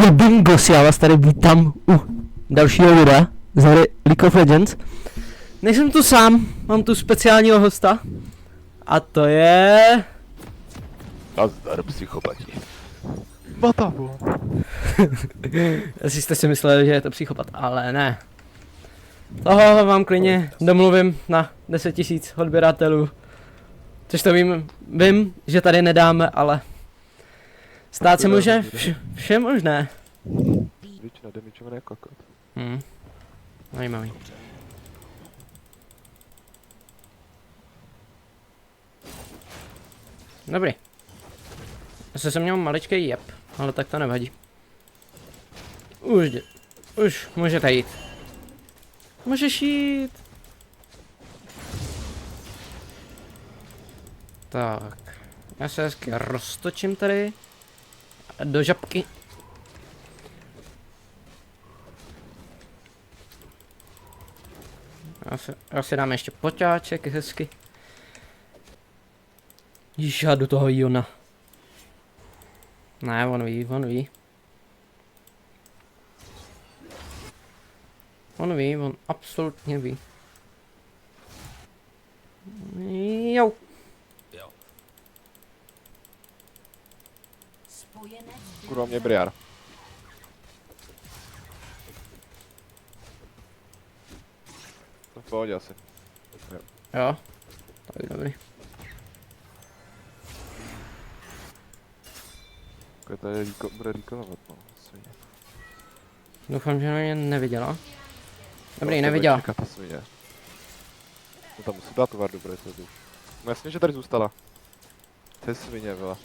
Jebingos, já vás tady vítám u dalšího videa z hry League of Legends. Nejsem tu sám, mám tu speciálního hosta. A to je... Nazdar, psychopati. Matavu. Asi jste si mysleli, že je to psychopat, ale ne. Toho vám klidně domluvím na 10 000 odběratelů. Což to vím, že tady nedáme, ale... Stát se může vše možné. Většina damage ne kokot. Zajímavý. Dobrý. Zase jsem měl maličký jeb, ale tak to nevadí. Už můžete jít. Můžeš jít. Tak. Já se hezky roztočím tady. Do žabky. Já si dáme ještě poťáček hezky. Již já do toho Jona. Ne, on ví. On absolutně ví. Jo. Kurva mě briar. To v pohodě asi. Jo. Tak dobrý. Kde tady bude rekolovat, no. Svině. Doufám, že na mě neviděla. Dobrý, neviděla. Ta svině. No tam musí dát tu vardu, bude to jdu. No jasně, že tady zůstala. To je svině, byla.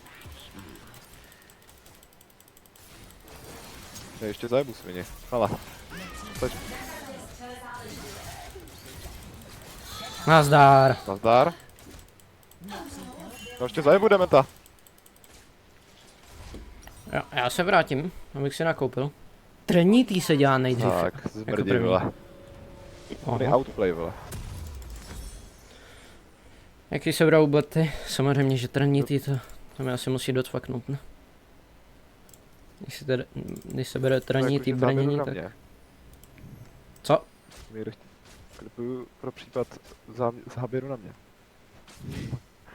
Já ještě zajebu svině. Hala. Stač. Nazdar. Nazdar. No ještě zajebu dementa. Jo, já se vrátím, abych si nakoupil. Trenitý se dělá nejdřív. Tak, jako zmrdí, první. vole. On je outplay, vole. Jaký se berou boty? Samozřejmě, že trenitý to mi asi musí docvaknout, ne? Když se bere trenitý brnění, tak... Co? Klipuju pro případ záběru na mě.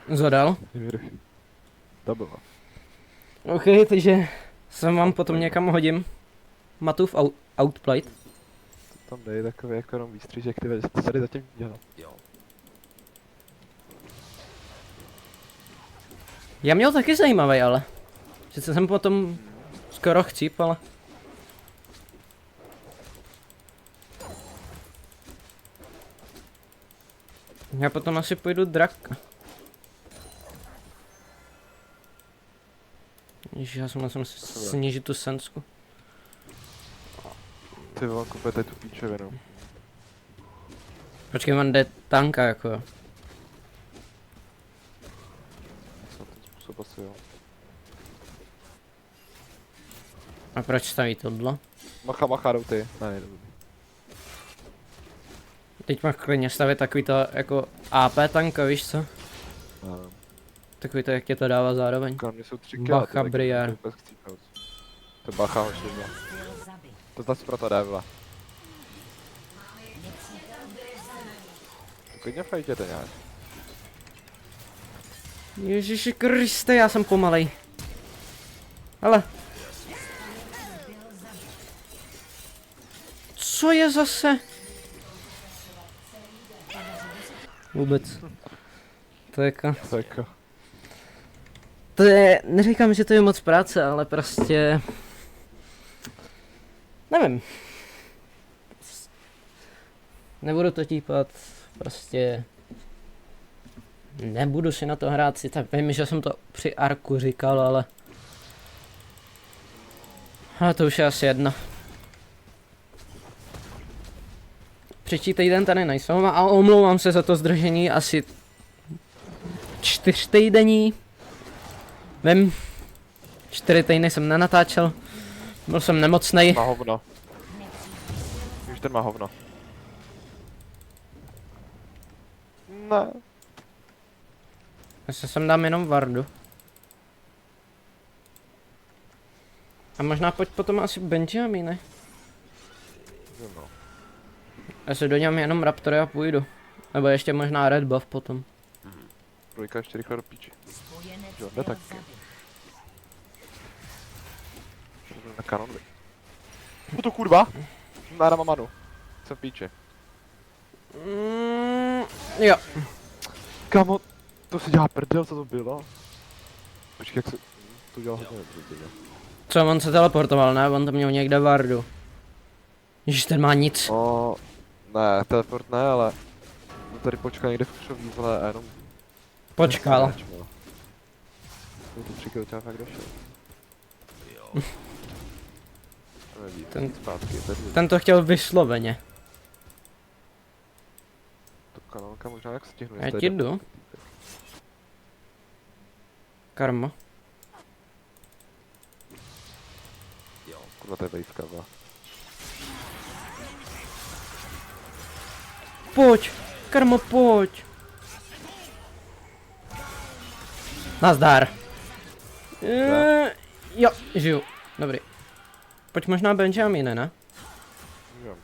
Zadal? Double. OK, takže se vám potom někam hodím. Matův outplate. To tam dej takový jako jenom výstřížek, ty co tady zatím dělal. Jo. Já měl taky zajímavý, ale. Sice jsem potom skoro chcíp, ale. Já potom asi půjdu draka. Ježiš, já jsem musím snížit tu sensku. Ty vole, kupujete tu píčovinu. Počkej, on jde tanka jako jo. Na ten způsob asi jo. A proč staví tohle? Macha jdou ty. Ne, nejde. Teď máš klidně stavit takový to jako AP tanka, víš co? Takový to, jak tě to dává zároveň. Na mě jsou 3 Bacha, Briar. To je bacha hoši, no. To zase pro to dávila. Klidně fejtěte nějak. Ježiši Kriste, já jsem pomalej. Ale. Co je zase? Vůbec. To je jako... To je, neříkám, že to je moc práce, ale prostě... Nevím. Nebudu to típat, prostě... Nebudu si na to hrát, si tak vím, že jsem to při Arku říkal, ale... Ale to už je asi jedno. Příští týden tady nejsou a omlouvám se za to zdržení asi 4 týdení. Vím, 4 týdny jsem nenatáčel, byl jsem nemocnej. Má hovno. Už ten má hovno. Ne. Já se sem dám jenom vardu. A možná pojď potom asi Benjamin, ne? No. Já se dodělám jenom Raptory a půjdu. Nebo ještě možná Red Buff potom. Trojka ještě rychle do píči. Jo, jde taky. Na kanon, vy. To kurva! Nára mám manu. Jsem v píči. Jo. Kamo, to si dělá prdel, co to bylo? Počkej, jak se... To dělá hodně dobře. Co, on se teleportoval, ne? On to měl někde Vardu. Ježiš, ten má nic. No, ne, teleport ne, ale... No tady počká někde v křoví, vole, a jenom... Počkal. To příklad těla fakt došel. Ten to chtěl vysloveně. To kanálka možná jak stihnu. Já ti jdu. Karma. Kurva, to je vejska, va. Pojď, Karmo, pojď. Nazdar. Jo, žiju. Dobrý. Pojď možná Benjamin, ne? Jo.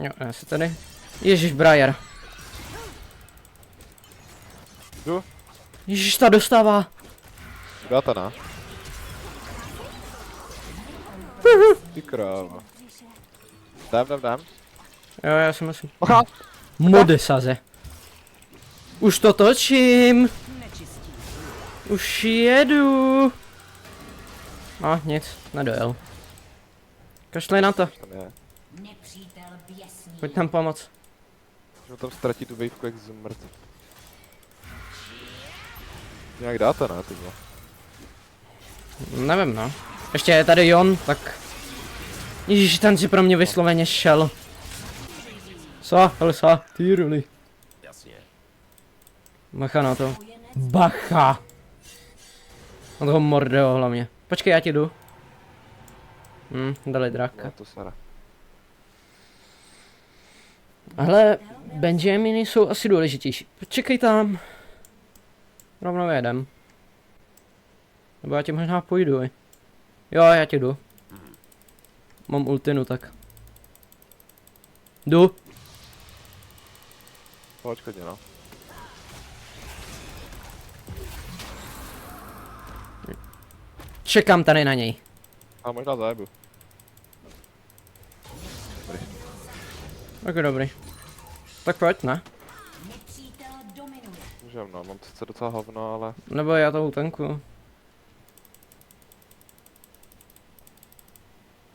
Jo, já se tady... Ježíš, Briar. Jdu? Ježíš, ta dostává. Dáta, na. Ty kráva. Dám. Jo, já si myslím. Ocha! Mody saze. Už to točím. Už jedu. A nic, nedojel. Kašli na to. Tam je. Pojď tam pomoct. Můžu tam ztratit tu wavku jak zmrt. Nějak dáte, ne, ty vole. Nevím, no. Ještě je tady Jon, tak... Ježíš, ten si pro mě vysloveně šel. Sa, ty ruli. Jasně. Bacha na to. Bacha! Na toho Mordeo hlavně. Počkej, já ti jdu. Dali dráka. No, to Sara. Ale Benjaminy jsou asi důležitější. Počkej tam. Rovnou jedem. Nebo já ti možná půjdu. Jo, já ti jdu. Mám ultinu, tak. Jdu. Pojď klidně, no. Čekám tady na něj. A možná zajebu. Tak dobrý. Tak pojď, ne? Můžem, no, mám sice docela hovno, ale... Nebo já to utankuju.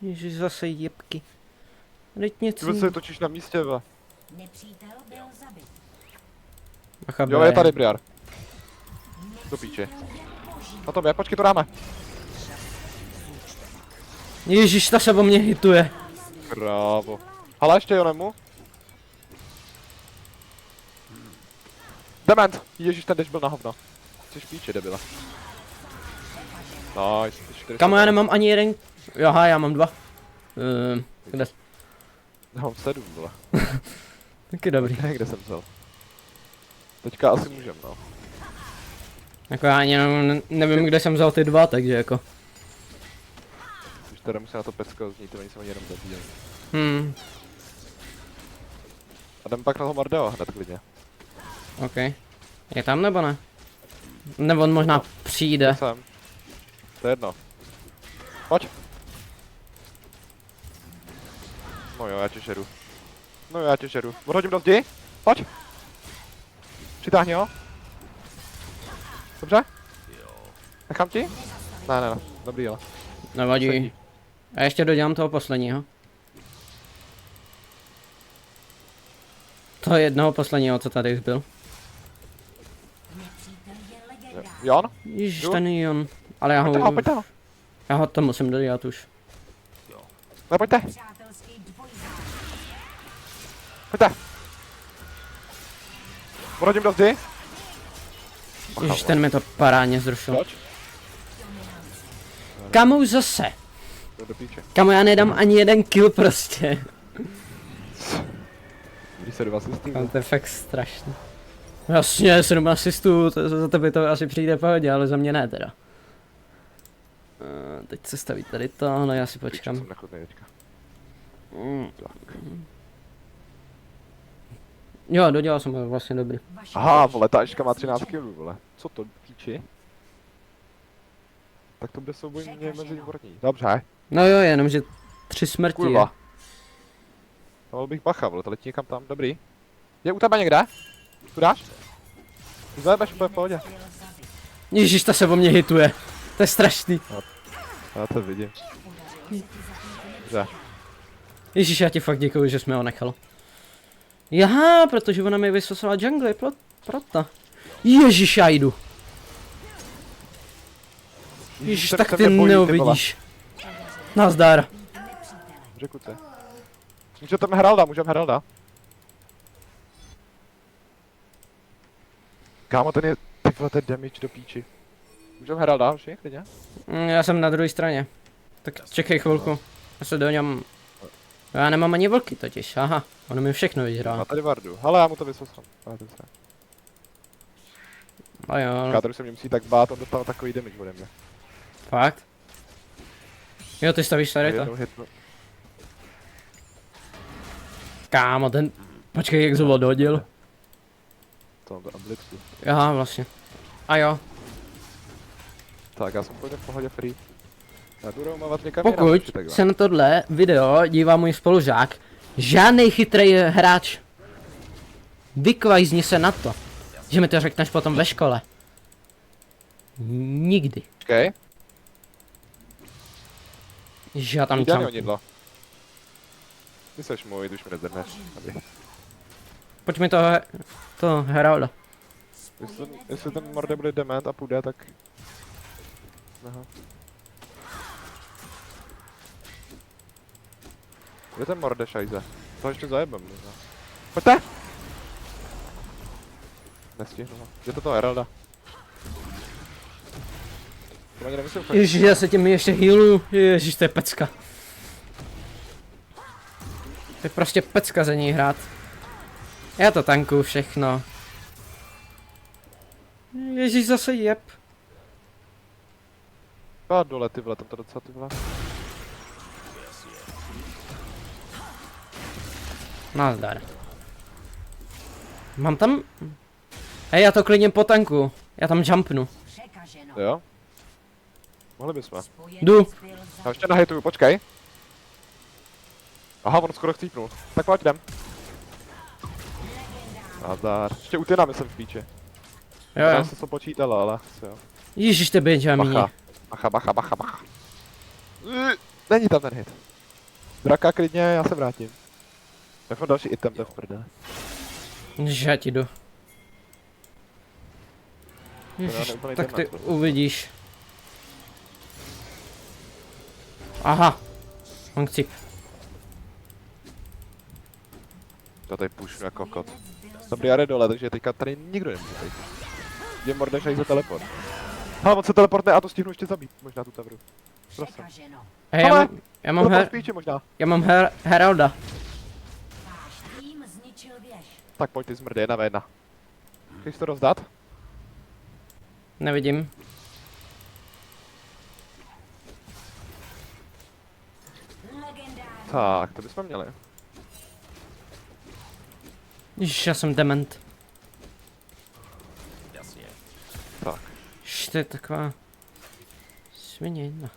Ježiš, zase jebky. Teď nic. Ty se točíš na místě, ve. Bacha, Jo, je tady Briar. Do píče. Na tom je, počkej, to dáme. Ježiš, ta se o mě hituje. Krávo. Hele, ještě Jonemu. Dement! Ježíš, ten dash byl na hovno. Jsi píče, debile. Nice, 400. Kamo, já nemám ani jeden... Aha, já mám dva. Kde? Já mám 7, vole. Taky dobrý. Kde jsem vzal? Teďka asi můžem, no. Jako já ani nevím, kde jsem vzal ty dva, takže jako. Už teda musím na to pecko znít, to oni se ani jenom zabíjeli. A jdem pak na toho Mordeo hned klidně. OK. Je tam nebo ne? Nebo on možná přijde. Jsem. To je jedno. Pojď. No jo, já tě žeru. Odhodím do zdi. Pojď. Přitáhni ho. Dobře? Nechám ti? Ne. Dobrý, ale. Nevadí. A ještě dodělám toho posledního. Toho jednoho posledního, co tady byl. Jon? Ježiš, Jo. ten Jon. Ale já Pojďte ho. ho... Já ho to musím dodělat už. Ne, pojďte. Pojďte. Odhodím do zdi. Ježiš, ten mi to parádně zrušil. Pojď. Kamu zase? To do píče. Kamu, já nedám ani jeden kill prostě. Když se do vás jistý. To je fakt strašný. Jasně, 7 asistů, za tebe to asi přijde v pohodě, ale za mě ne teda. Teď se staví tady to, no já si počkám. Jsem nechodnej teďka. Tak. Jo, dodělal jsem ho vlastně dobrý. Aha, vole, ta Eška má 13 kg, vole. Co to, píči? Tak to bude souboj mě mezi výborní. Dobře, No jo, jenomže 3 smrti. kurva. Dal bych bacha, vole, to letí někam tam, dobrý. Je u tebe někde? Tu dáš? Tu zajebeš úplně v pohodě. Ježíš, ta se o mě hituje. To je strašný. Já to vidím. Dobře. Ježíš, já ti fakt děkuju, že jsme ho nechal. Jaha, protože ona mi vysosala jungle, proto. Ježíš, já jdu. Ježíš, tak ty neuvidíš. Nazdar. Řeknu se. Můžeme Heralda. Kámo, ten je, ty vole, ten damage do píči. Můžeme Heralda, už je, klidně? Já jsem na druhé straně. Tak čekej chvilku. Já se do něm... Já nemám ani vlky totiž, aha. On mi všechno vyžrál. Má tady Vardu, hele, já mu to vysosám. A jo, Kádru se mě musí tak bát, on dostal takový damage ode mě. fakt? Jo, ty stavíš tady to. Jednou hitnu. Kámo, ten... Počkej, jak zlo dohodil. To mám to Amblitku. Aha, vlastně. A jo, Tak, já jsem úplně v pohodě free. Já jdu roamovat někam jinam, pokud určitě takhle. se na tohle video dívá můj spolužák, žádnej chytrý hráč, vykvajzni se na to, že mi to řekneš potom ve škole. Nikdy. Počkej, Že já tam ideálně čam. onidlo. Ty seš můj, když mi nezdrneš. Tady. Pojď mi to Heralda. Jestli ten Morde bude dement a půjde, tak... Aha. Kde ten Morde, šajze? To ještě zajebem možná. Pojďte! Nestihnu ho. Je to to Heralda. To ani nemyslím fakt. Ježíš, já se tím ještě healuju. Ježíš, to je pecka. To je prostě pecka za ní hrát. Já to tankuju všechno. Ježíš, zase jeb. A dole ty vole, tam to docela ty vole. Nazdar. Mám tam... Hej, já to klidně potankuju. Já tam jumpnu. Jo? Mohli bychom. Jdu. Já ještě nahituju, počkej. Aha, on skoro chcípnul. Tak pojď, jdem. Nazdar. Ještě utěna, myslím v píči. Jo, Já jo. se to počítala, ale jo. Ježíš, ty Benjamini. Bacha. Není tam ten hit. Draka klidně, já se vrátím. Tak mám další item, to je v prdele. Ježíš, já ti jdu. Ježiš, neúplnej tak ty demand. uvidíš. Aha. On chci. To tady pušnu jako kot. Dobrý, já jde dole, takže teďka tady nikdo nemůže tady. Je Mordeš za teleport. Ale on se teleportne a to stihnu ještě zabít, možná tu tavru. Prosím. Hej, Ale, já mám, Teleport v píči možná. Heralda. Tak pojď ty zmrdy, 1v1. Chceš to rozdat? Nevidím. Tak, to bychom měli. Ježiš, já jsem dement. Tak. Ježiš, to je taková... Svinějna.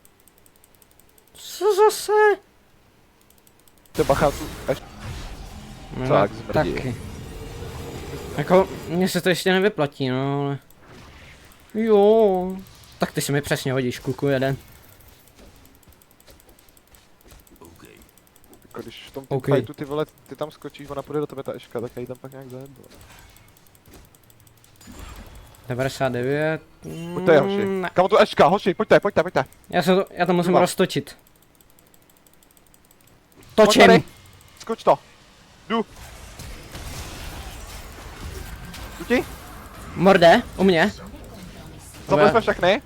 Co zase? To bacha tu, až No, Tak, zmrdí. taky. Jako, mně se to ještě nevyplatí, no ale... Jo. Tak ty si mi přesně hodíš, kuku jeden. jako když v tom OK. fightu ty vole, ty tam skočíš, ona půjde do tebe ta Eška, tak já jí tam pak nějak zajebu. 99. Pojďte, hoši. Ne. Kam tu Eška, hoši, pojďte. Já to musím Dva. roztočit. Pojď Točím. tady. Skoč to. Jdu. Jdu ti? Morde, u mě. Zabili jsme všechny.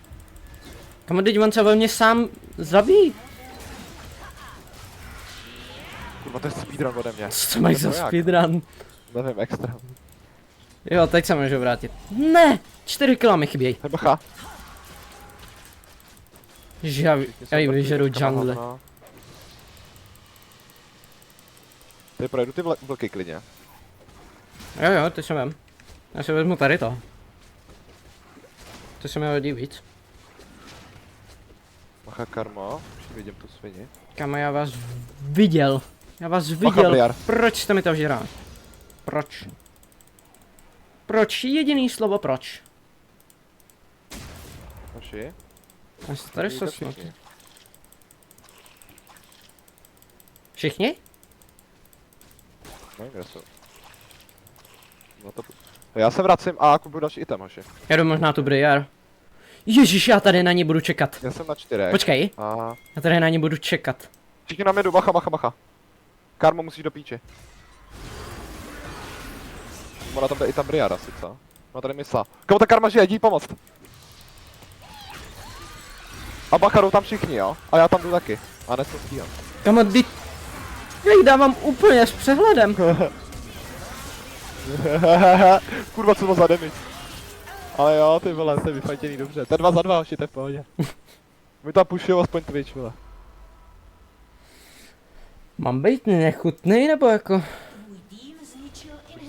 Kamo, teď on se ve mně sám zabíjí. Kurva, to je speedrun ode mě. Co to máš za Nebo jak? speedrun? Nevím, extra. Jo, teď se můžu vrátit. Ne! 4 kg mi chybějí. Bacha. Že já jí vyžeru jungle. Ty projdu ty vlky klidně. Jo, teď se vem. Já si vezmu tady to. To se mi hodí víc. Bacha karma, už vidím tu svini. Kamo, já vás viděl. Já vás Bacha, viděl. Briar. Proč jste mi to žral? Proč? Proč? Jediný slovo proč. Naši? Já se tady Vidíte sosnu. všichni. Všichni? Nevím, kde jsou. No to... Já se vracím a kupuju další item, hoši. Já jdu možná tu Briar. Ježíš, já tady na ní budu čekat. Já jsem na 4. Počkej, A... já tady na ní budu čekat. Všichni na mě jdu, bacha. Karmo, musíš do píče. Ona tam jde i ta Briara sice. Ona tady myslela. Komu ta karma žije, jdi jí pomoct. A bacha, jdou tam všichni, jo? A já tam jdu taky. A dnes to stíhám. Kamo, já jí dávám úplně s přehledem. Kurva, co to za damage. Ale jo, ty vole, jste vyfajtěný dobře. To je 2 za 2, hoši, to je v pohodě. My tam pušujou aspoň Twitch, vole. Mám být nechutný, nebo jako...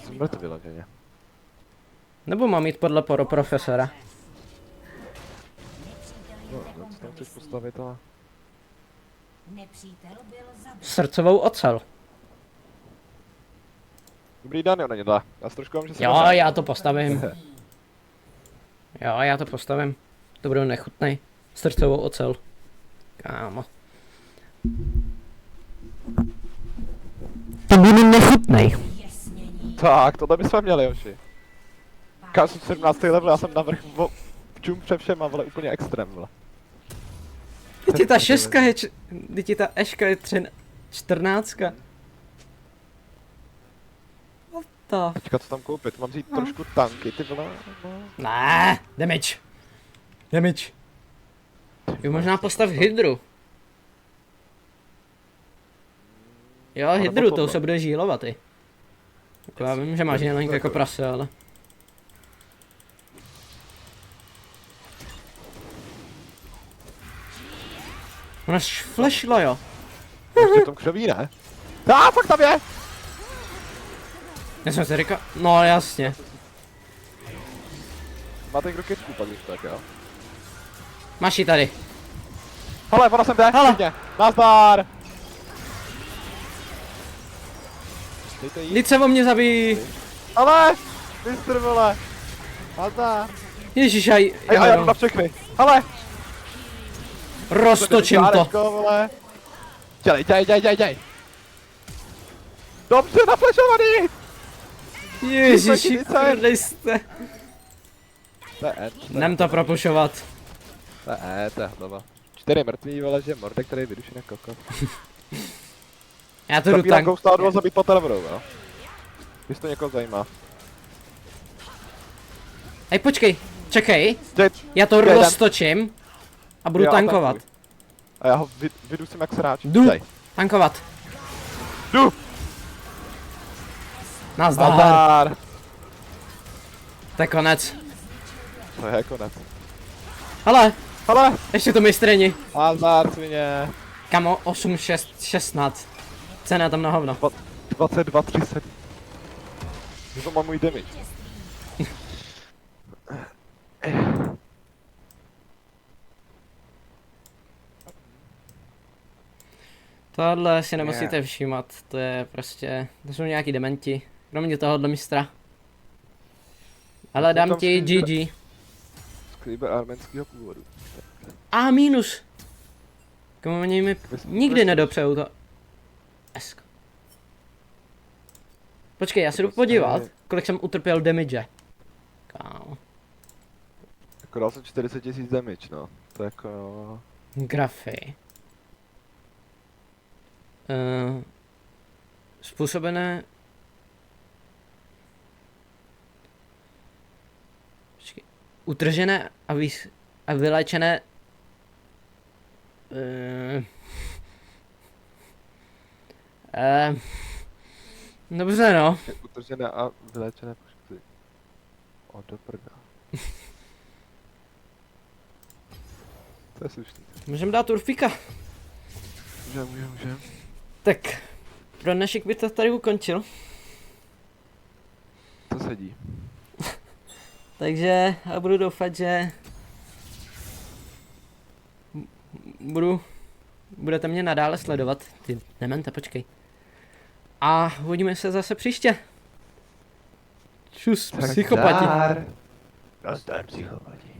Jsem mrtvý, vyloženě. Nebo mám jít podle profesora? No, co tam chceš postavit, ale... Srdcovou ocel. Dobrý den, jo, není dle. Já si trošku vím, že se Jo, já to postavím. Jo, já to postavím. To bude nechutnej. Srdcovou ocel. Kámo. To bude nechutnej. Tak, tohle bychom měli, hoši. Jsem 17. level, já jsem navrch čum pře všema, vole, úplně extrém, vole. Teď ta šestka je, teď ta eška je 14. What the... Teďka co tam koupit, mám vzít trošku tanky, ty vole, no. Ne, damage. Damage. Jo, možná postav hydru. Jo, hydru, to se bude žílovat, ty. Jako já vím, že máš jelenk jako prase, ale... Ona flashla, jo. Ještě v tom křoví, ne? Fakt tam je! Já jsem si říkal, no jasně. Máte někdo kytku pak, když tak, jo? Máš ji tady. Hele, ona sem jde, Hele. klidně. Nazdar! Dejte jí. Vždyť se o mě zabíjí. Ale! Mistr, vole! Nazdar! Ježíš, Hej, a já jdu na všechny. Hele! roztočím to. Čárečko, vole. Dělej. Dobře, naflešovaný! Ježíši Kriste. To je end. Nem to propušovat. To je hlava. 4 mrtví, vole, že Mordek, který vyduší na kokot. Já to jdu Zapínám tank. Ghosta 2 zabít po televorou, jo? Když to někoho zajímá. Hej, počkej, čekej. Teď, Já to jeden. roztočím a budu Jo, tankovat. tankuj. A já ho vydusím jak sráč. Jdu. Dej. Tankovat. Jdu! Nazdar. Nazdar! To je konec. To je konec. Hele, Hele! ještě to mistrini. Nazdar, svině! Kamo, 8, 6, 16. Cena tam na hovno. 22, 30. To má můj damage. Tohle si nemusíte všímat, to je prostě, to jsou nějaký dementi. Kromě tohohle mistra. Ale Jsou dám tam ti Skriber- GG. Skriber arménského původu. A minus. Komu oni mi nikdy nedopřejou to. Esko. Počkej, já se jdu podívat, kolik jsem utrpěl damage. Kámo. Jako dal jsem 40 000 damage, no. To je jako jo. Grafy. Způsobené... Počkej. Utržené a vyléčené... Dobře no. Utržené a vyléčené poškození. O, do prda. To je slušný. Můžeme dát Urfika. Můžem. Tak, pro dnešek by to tady ukončil. To sedí. Takže já budu doufat, že budete mě nadále sledovat. Ty demente, počkej. A uvidíme se zase příště. Čus, psychopati. Nazdar, psychopati.